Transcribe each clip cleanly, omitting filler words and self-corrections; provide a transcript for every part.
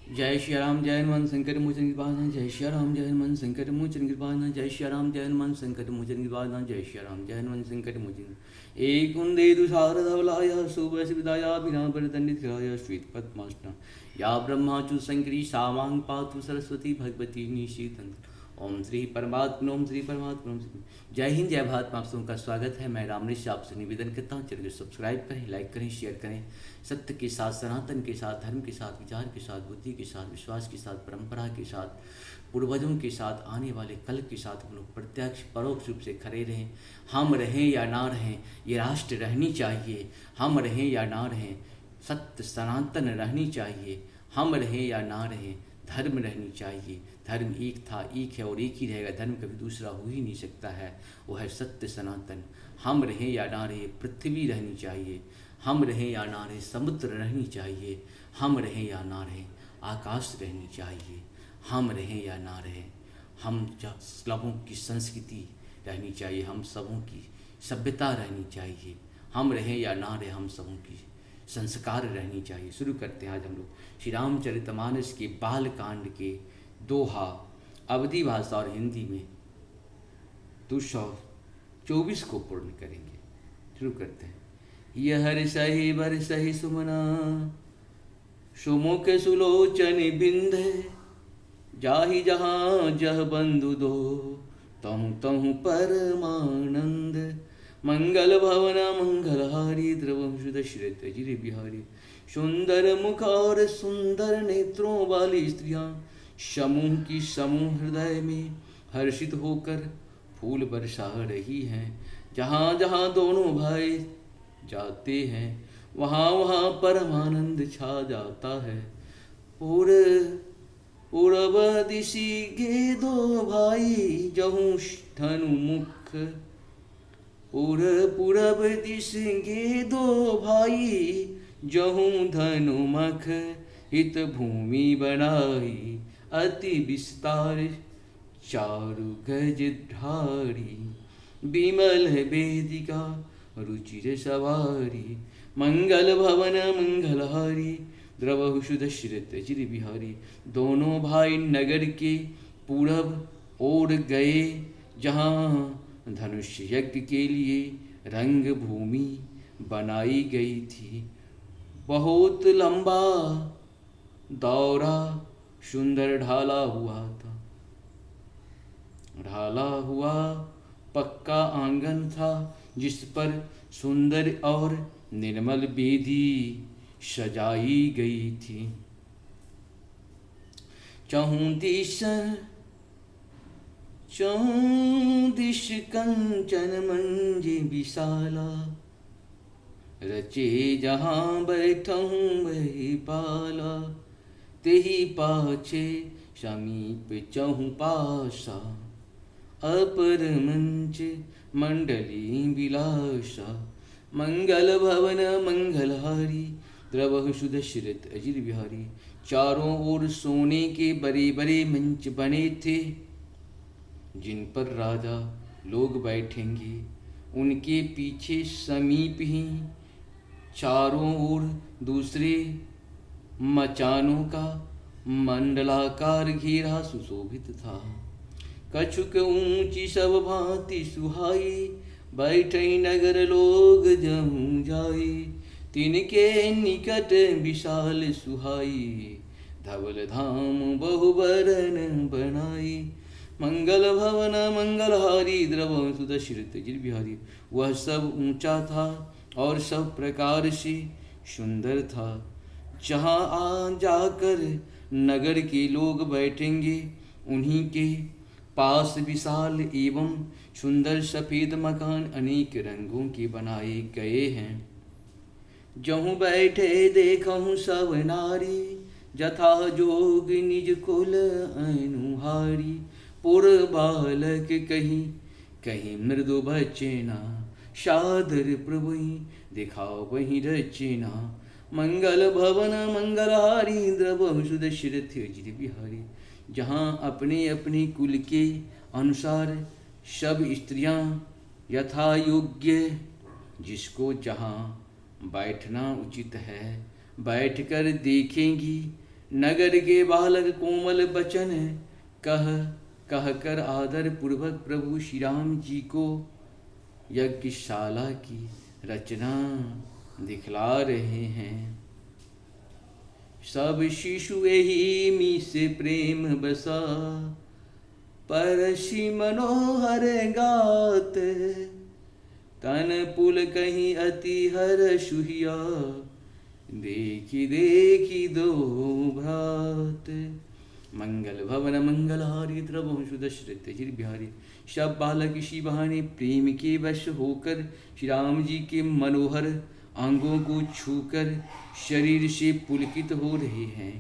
जय श्री राम जय हनुमान शंकर मोचन कृपाण जय श्री राम जय हनुमान शंकर मोचन कृपाण जय श्री राम जय हनुमान शंकर मोचन कृपाण जय श्री राम जय हनुमान शंकर मोचन एक कुंदे दुसारधवलाय सुबस विदाया विना वरदंडितराय श्वेत पद्माष्ट या ब्रह्माचु शंकरी सावांग पातु सरस्वती भगवती निशीतंत्र ओम श्री परमात्मा ओम श्री परमात्मा ओम श्री। जय हिंद जय भारत में आप सबका स्वागत है। मैं रामनिश आपसे निवेदन करता हूँ, चैनल को सब्सक्राइब करें, लाइक करें, शेयर करें। सत्य के साथ, सनातन के साथ, धर्म के साथ, विचार के साथ, बुद्धि के साथ, विश्वास के साथ, परंपरा के साथ, पूर्वजों के साथ, आने वाले कल के साथ हम लोग प्रत्यक्ष परोक्ष रूप से खड़े रहें। हम रहें या ना रहें, ये राष्ट्र रहनी चाहिए। हम रहें या ना रहें, सत्य सनातन रहनी चाहिए। हम रहें या ना रहें, धर्म रहनी चाहिए। धर्म एक था, एक है और एक ही रहेगा। धर्म कभी दूसरा हो ही नहीं सकता है, वो है सत्य सनातन। हम रहें या ना रहे, पृथ्वी रहनी चाहिए। हम रहें या ना रहे, समुद्र रहनी चाहिए। हम रहें या ना रहें, आकाश रहनी चाहिए। हम रहें या ना रहें, हम सबों की संस्कृति रहनी चाहिए। हम सबों की सभ्यता रहनी चाहिए। हम रहें या ना रहें, हम सबों की संस्कार रहनी चाहिए। शुरू करते हैं आज हम लोग श्री रामचरितमानस के बाल कांड के दोहा अवधी भाषा और हिंदी में 224 को पूर्ण करेंगे। शुरू करते हैं। यह हर सही बर सही सुमना सुमुख सुलोचन बिंदे जाहि जहाँ जह बंधु दो तहु तहु परमानंद मंगल भवना मंगलहारी द्रवंशुद श्रित जिरि बिहारी सुंदर मुख और सुंदर नेत्रों वाली स्त्रियां समूह की समूह हृदय में हर्षित होकर फूल बरसा रही हैं। जहाँ जहाँ दोनों भाई जाते हैं वहाँ वहाँ परमानंद छा जाता है। पूरब दिशि गे दो भाई जहूँ धनु मुख पूरब दिश गे दो भाई जहूँ धनु मख हित भूमि बनाई अति विस्तार चारु गज ढारी विमल वेदिका रुचिर सवारी मंगल भवन मंगलहारी द्रवहु शुद्ध श्रित चिर बिहारी। दोनों भाई नगर के पूरब ओर गए जहाँ धनुष यज्ञ के लिए रंग भूमि बनाई गई थी। बहुत लंबा दौरा सुंदर ढाला हुआ था। ढाला हुआ पक्का आंगन था जिस पर सुंदर और निर्मल वेदी सजाई गई थी। चहुं दिश कंचन मंजे विशाला रचे जहाँ बैठहूँ वही पाला तेही पाछे समीप चहुँ पासा अपर मंच मंडली विलासा मंगल भवन मंगलहारी द्रवहु शुद्ध श्रित अजिर बिहारी। चारों ओर सोने के बड़े बड़े मंच बने थे जिन पर राजा लोग बैठेंगे। उनके पीछे समीप ही चारों ओर दूसरे मचानों का मंडलाकार घेरा सुशोभित था। कछुक ऊंची सब भांति सुहाई बैठई नगर लोग जहूँ जाई तिनके निकट विशाल सुहाई धवल धाम बहुबरन बनाई मंगल भवन मंगलहारी द्रव सुध श्रित जिर बिहारी। वह सब ऊंचा था और सब प्रकार से सुंदर था। जहाँ आ जाकर नगर के लोग बैठेंगे उन्हीं के पास विशाल एवं सुंदर सफेद मकान अनेक रंगों के बनाए गए हैं। जहूँ बैठे देखूँ सब नारी जथा जोग निज कुल अनुहारी। पुर बालक कहीं कहीं मृदु बचना सादर प्रभुई दिखाओ वही रचना मंगल भवन मंगलहारी द्रव शुद्ध श्रित जिर बिहारी। जहाँ अपने अपने कुल के अनुसार सब स्त्रियां यथा योग्य जिसको जहाँ बैठना उचित है बैठकर देखेंगी नगर के बालक कोमल बचन कह कह कर आदर पूर्वक प्रभु श्री राम जी को यज्ञशाला की रचना दिखला रहे हैं। सब शिशु यही मी से प्रेम बसा, परशि मनोहर गात, तन पुल कहीं अति हर शुहिया, देखी देखी दो भ्रात। मंगल भवन मंगलहारी द्रवंशु दशरथ चिर बिहारी। सब बालक इसी बहाने प्रेम के वश होकर श्री राम जी के मनोहर अंगों को छूकर शरीर से पुलकित हो रहे हैं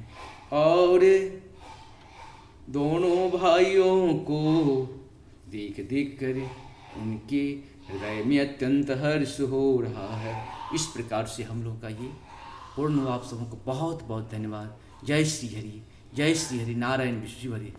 और दोनों भाइयों को देख देख कर उनके हृदय में अत्यंत हर्ष हो रहा है। इस प्रकार से हम लोग का ये पूर्ण हुआ। आप सबों को बहुत बहुत धन्यवाद। जय श्री हरि, जय श्री हरि, नारायण विष्णु हरि।